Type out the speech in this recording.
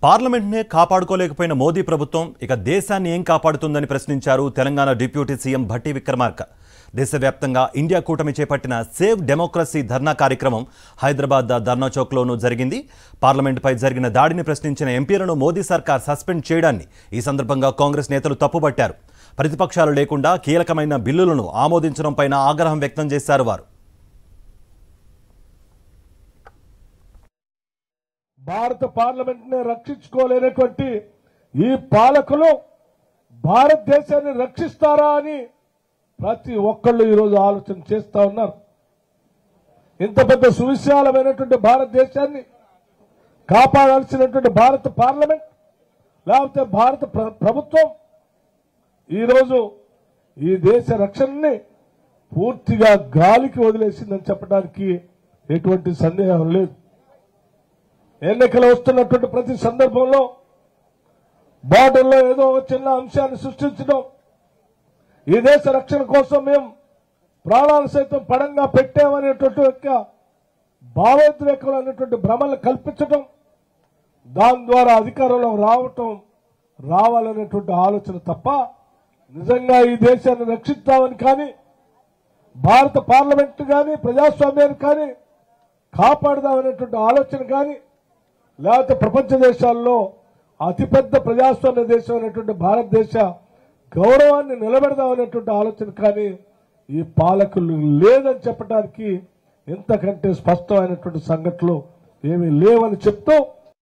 పార్లమెంట్నే కాపాడుకోలేకపోయిన మోదీ ప్రభుత్వం ఇక దేశాన్ని ఏం కాపాడుతుందని ప్రశ్నించారు తెలంగాణ డిప్యూటీ సీఎం భట్టి విక్రమార్క. దేశవ్యాప్తంగా ఇండియా కూటమి చేపట్టిన సేవ్ డెమోక్రసీ ధర్నా కార్యక్రమం హైదరాబాద్ ధర్నా చౌక్లోనూ జరిగింది. పార్లమెంటుపై జరిగిన దాడిని ప్రశ్నించిన ఎంపీలను మోదీ సర్కార్ సస్పెండ్ చేయడాన్ని ఈ సందర్భంగా కాంగ్రెస్ నేతలు తప్పుపట్టారు. ప్రతిపక్షాలు లేకుండా కీలకమైన బిల్లులను ఆమోదించడంపై ఆగ్రహం వ్యక్తం చేశారు వారు. భారత పార్లమెంట్ ని రక్షించుకోలేనటువంటి ఈ పాలకులు భారతదేశాన్ని రక్షిస్తారా అని ప్రతి ఒక్కళ్ళు ఈరోజు ఆలోచన చేస్తా ఉన్నారు. ఇంత పెద్ద సువిశాలమైనటువంటి భారతదేశాన్ని కాపాడాల్సినటువంటి భారత పార్లమెంట్ లేకపోతే భారత ప్రభుత్వం ఈరోజు ఈ దేశ రక్షణని పూర్తిగా గాలికి వదిలేసిందని చెప్పడానికి ఎటువంటి సందేహం లేదు. ఎన్నికలు వస్తున్నటువంటి ప్రతి సందర్భంలో బార్డర్లో ఏదో ఒక చిన్న అంశాన్ని సృష్టించడం, ఈ దేశ రక్షణ కోసం మేము ప్రాణాలు సైతం పడంగా పెట్టామనేటువంటి భావోద్రేకం అనేటువంటి భ్రమలు కల్పించడం, దాని ద్వారా అధికారంలో రావాలనేటువంటి ఆలోచన తప్ప నిజంగా ఈ దేశాన్ని రక్షిస్తామని కానీ భారత పార్లమెంట్ కానీ ప్రజాస్వామ్యాన్ని కానీ కాపాడదామనేటువంటి ఆలోచన కానీ లేకపోతే ప్రపంచ దేశాల్లో అతిపెద్ద ప్రజాస్వామ్య దేశం అనేటువంటి భారతదేశ గౌరవాన్ని నిలబెడదామనేటువంటి ఆలోచన కానీ ఈ పాలకులు లేదని చెప్పడానికి ఇంతకంటే స్పష్టమైనటువంటి సంఘటనలు ఏమీ లేవని చెప్తూ